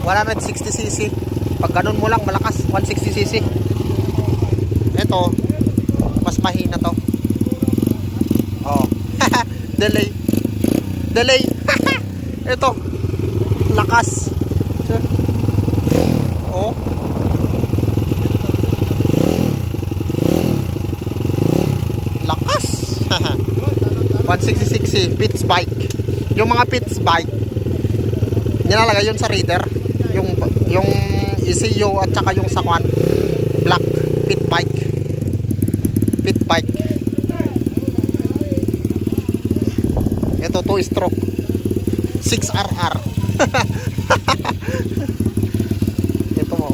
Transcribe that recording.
160cc. Pag ganun mo lang malakas, 160cc. Ito, mas mahina to. Oh. Delay. Delay. Ito. Lakas. Oh. Lakas. 160cc Pitts bike. Yung mga Pitts bike, nilalagay yun sa reader. Yung ECU at saka yung sakwan. Black pit bike. Pit bike. Ito 2 stroke 6RR. Ito mo.